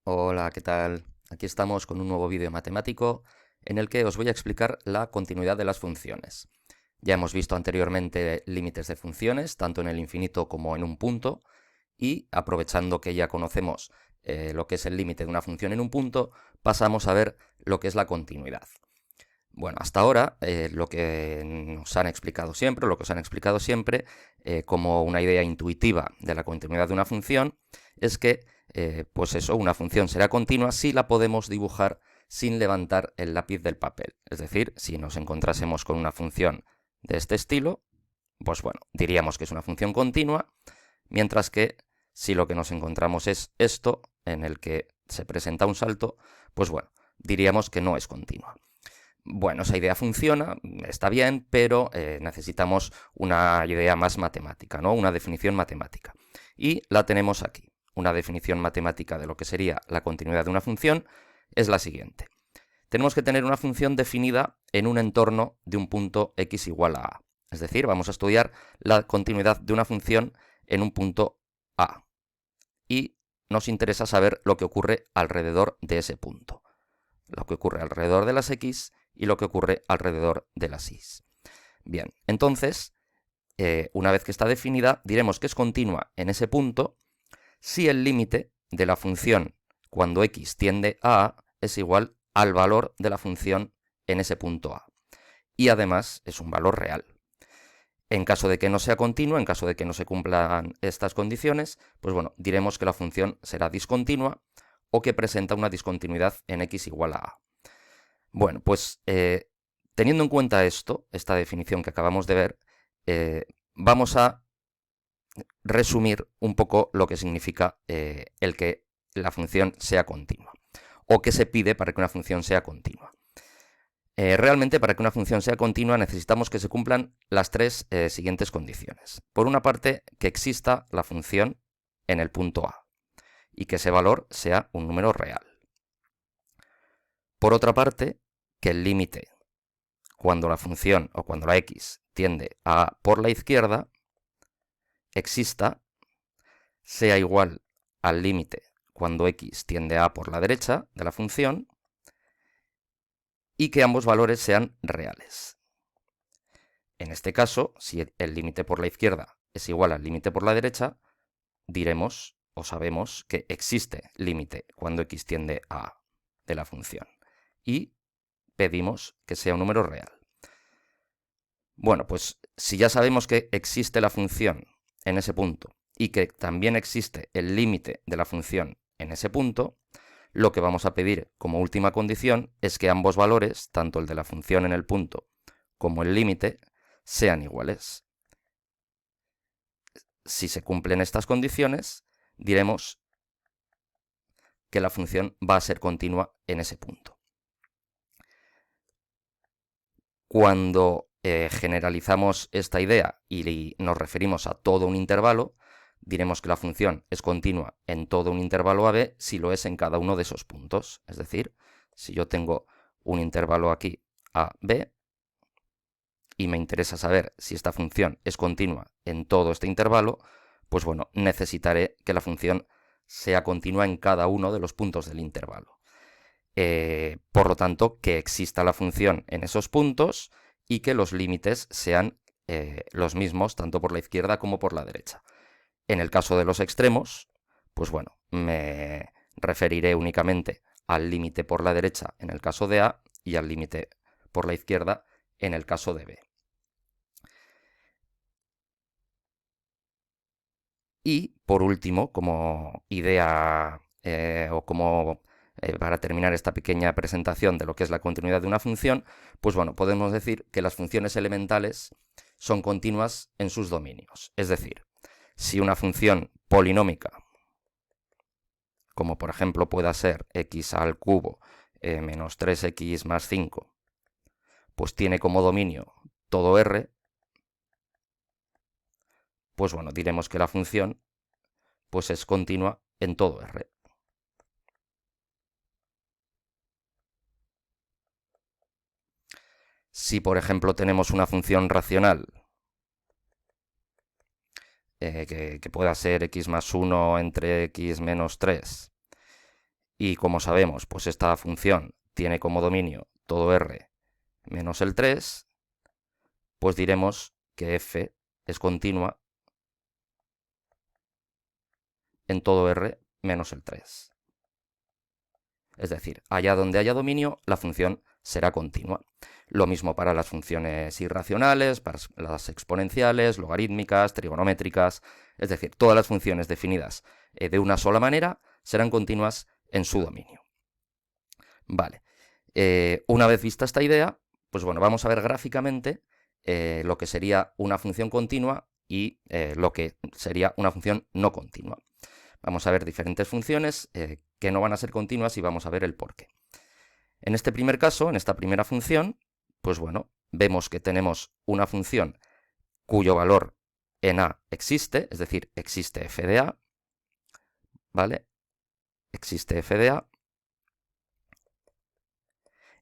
Hola, ¿qué tal? Aquí estamos con un nuevo vídeo matemático en el que os voy a explicar la continuidad de las funciones. Ya hemos visto anteriormente límites de funciones, tanto en el infinito como en un punto, y aprovechando que ya conocemos lo que es el límite de una función en un punto, pasamos a ver lo que es la continuidad. Bueno, hasta ahora lo que nos han explicado siempre, lo que os han explicado siempre, como una idea intuitiva de la continuidad de una función, es que, pues eso, una función será continua si la podemos dibujar sin levantar el lápiz del papel. Es decir, si nos encontrásemos con una función de este estilo, pues bueno, diríamos que es una función continua, mientras que si lo que nos encontramos es esto, en el que se presenta un salto, pues bueno, diríamos que no es continua. Bueno, esa idea funciona, está bien, pero necesitamos una idea más matemática, ¿no? Una definición matemática. Y la tenemos aquí. Una definición matemática de lo que sería la continuidad de una función es la siguiente. Tenemos que tener una función definida en un entorno de un punto x igual a a. Es decir, vamos a estudiar la continuidad de una función en un punto a. Y nos interesa saber lo que ocurre alrededor de ese punto. Lo que ocurre alrededor de las x y lo que ocurre alrededor de las y. Bien, entonces, una vez que está definida, diremos que es continua en ese punto si el límite de la función cuando x tiende a a es igual al valor de la función en ese punto a. Y además es un valor real. En caso de que no sea continua, en caso de que no se cumplan estas condiciones, pues bueno, diremos que la función será discontinua o que presenta una discontinuidad en x igual a a. Bueno, pues teniendo en cuenta esto, esta definición que acabamos de ver, vamos a resumir un poco lo que significa el que la función sea continua, o qué se pide para que una función sea continua. Realmente, para que una función sea continua necesitamos que se cumplan las tres siguientes condiciones. Por una parte, que exista la función en el punto A y que ese valor sea un número real. Por otra parte, que el límite cuando la función o cuando la x tiende a A por la izquierda exista, sea igual al límite cuando x tiende a A por la derecha de la función y que ambos valores sean reales. En este caso, si el límite por la izquierda es igual al límite por la derecha, diremos o sabemos que existe límite cuando x tiende a A de la función y pedimos que sea un número real. Bueno, pues si ya sabemos que existe la función en ese punto y que también existe el límite de la función en ese punto, lo que vamos a pedir como última condición es que ambos valores, tanto el de la función en el punto como el límite, sean iguales. Si se cumplen estas condiciones, diremos que la función va a ser continua en ese punto. Cuando generalizamos esta idea y nos referimos a todo un intervalo, diremos que la función es continua en todo un intervalo AB si lo es en cada uno de esos puntos. Es decir, si yo tengo un intervalo aquí AB y me interesa saber si esta función es continua en todo este intervalo, pues bueno, necesitaré que la función sea continua en cada uno de los puntos del intervalo. Por lo tanto, que exista la función en esos puntos y que los límites sean los mismos tanto por la izquierda como por la derecha. En el caso de los extremos, pues bueno, me referiré únicamente al límite por la derecha en el caso de A y al límite por la izquierda en el caso de B. Y por último, como idea o como para terminar esta pequeña presentación de lo que es la continuidad de una función, pues bueno, podemos decir que las funciones elementales son continuas en sus dominios. Es decir, si una función polinómica, como por ejemplo pueda ser x al cubo menos 3x más 5, pues tiene como dominio todo R, pues bueno, diremos que la función pues es continua en todo R. Si, por ejemplo, tenemos una función racional que pueda ser x más 1 entre x menos 3 Y como sabemos, pues esta función tiene como dominio todo R menos el 3, pues diremos que f es continua en todo R menos el 3. Es decir, allá donde haya dominio, la función será continua. Lo mismo para las funciones irracionales, para las exponenciales, logarítmicas, trigonométricas. Es decir, todas las funciones definidas de una sola manera serán continuas en su dominio. Vale. Una vez vista esta idea, pues bueno, vamos a ver gráficamente lo que sería una función continua y lo que sería una función no continua. Vamos a ver diferentes funciones que no van a ser continuas y vamos a ver el porqué. En este primer caso, en esta primera función, pues bueno, vemos que tenemos una función cuyo valor en A existe, es decir, existe f de A, ¿vale? Existe f de A.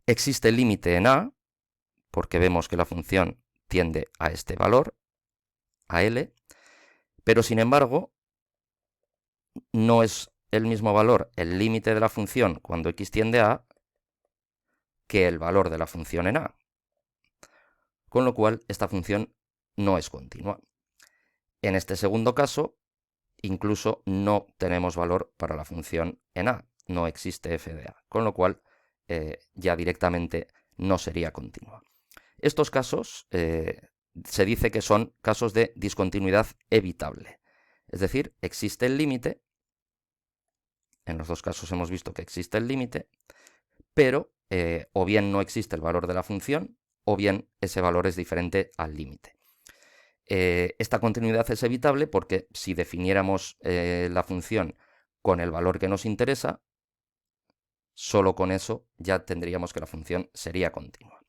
Existe el límite en A, porque vemos que la función tiende a este valor, a L, pero sin embargo, no es el mismo valor el límite de la función cuando x tiende a A que el valor de la función en A. Con lo cual, esta función no es continua. En este segundo caso, incluso no tenemos valor para la función en A, no existe f de A, con lo cual ya directamente no sería continua. Estos casos se dice que son casos de discontinuidad evitable, es decir, existe el límite, en los dos casos hemos visto que existe el límite, pero o bien no existe el valor de la función, o bien ese valor es diferente al límite. Esta continuidad es evitable porque si definiéramos la función con el valor que nos interesa, solo con eso ya tendríamos que la función sería continua.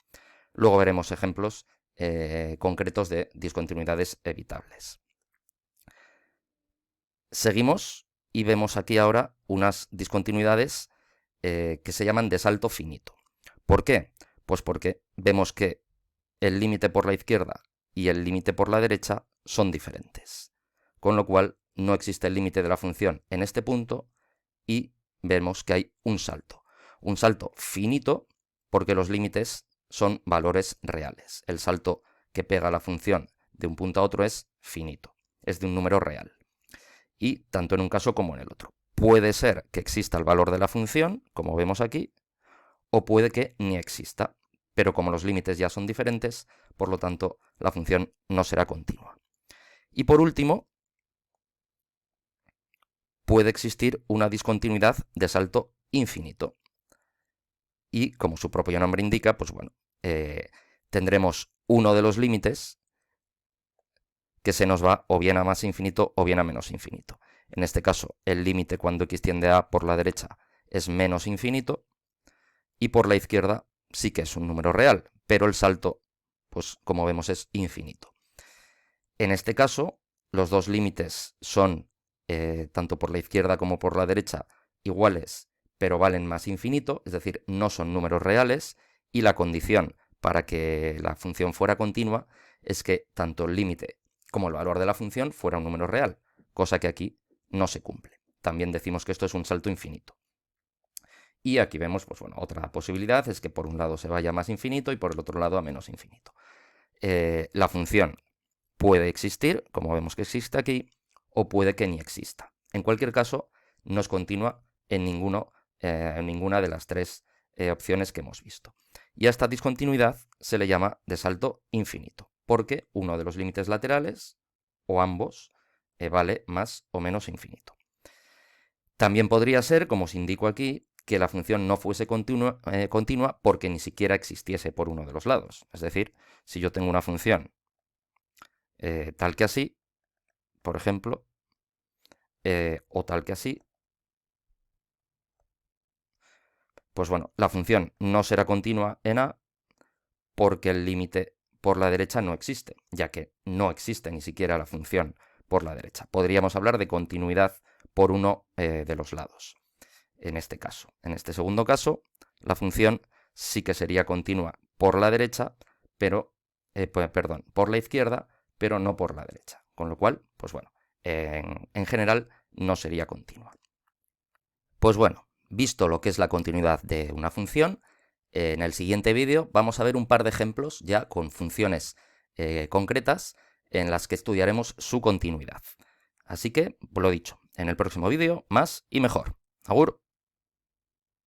Luego veremos ejemplos concretos de discontinuidades evitables. Seguimos y vemos aquí ahora unas discontinuidades que se llaman de salto finito. ¿Por qué? Pues porque vemos que el límite por la izquierda y el límite por la derecha son diferentes, con lo cual no existe el límite de la función en este punto y vemos que hay un salto finito porque los límites son valores reales. El salto que pega la función de un punto a otro es finito, es de un número real. Y tanto en un caso como en el otro. Puede ser que exista el valor de la función, como vemos aquí, o puede que ni exista, pero como los límites ya son diferentes, por lo tanto, la función no será continua. Y por último, puede existir una discontinuidad de salto infinito. Y como su propio nombre indica, pues bueno, tendremos uno de los límites que se nos va o bien a más infinito o bien a menos infinito. En este caso, el límite cuando x tiende a por la derecha es menos infinito y por la izquierda sí que es un número real, pero el salto, pues como vemos, es infinito. En este caso, los dos límites son, tanto por la izquierda como por la derecha, iguales, pero valen más infinito, es decir, no son números reales, y la condición para que la función fuera continua es que tanto el límite como el valor de la función fuera un número real, cosa que aquí no se cumple. También decimos que esto es un salto infinito. Y aquí vemos, pues bueno, otra posibilidad es que por un lado se vaya a más infinito y por el otro lado a menos infinito. La función puede existir, como vemos que existe aquí, o puede que ni exista. En cualquier caso, no es continua en ninguna de las tres opciones que hemos visto. Y a esta discontinuidad se le llama de salto infinito, porque uno de los límites laterales, o ambos, vale más o menos infinito. También podría ser, como os indico aquí, que la función no fuese continua porque ni siquiera existiese por uno de los lados. Es decir, si yo tengo una función tal que así, por ejemplo, o tal que así, pues bueno, la función no será continua en A porque el límite por la derecha no existe, ya que no existe ni siquiera la función por la derecha. Podríamos hablar de continuidad por uno de los lados. En este caso, en este segundo caso, la función sí que sería continua por la derecha, pero, por la izquierda, pero no por la derecha. Con lo cual, pues bueno, en general no sería continua. Pues bueno, Visto lo que es la continuidad de una función, en el siguiente vídeo vamos a ver un par de ejemplos ya con funciones concretas en las que estudiaremos su continuidad. Así que, lo dicho, en el próximo vídeo, más y mejor. ¡Agur!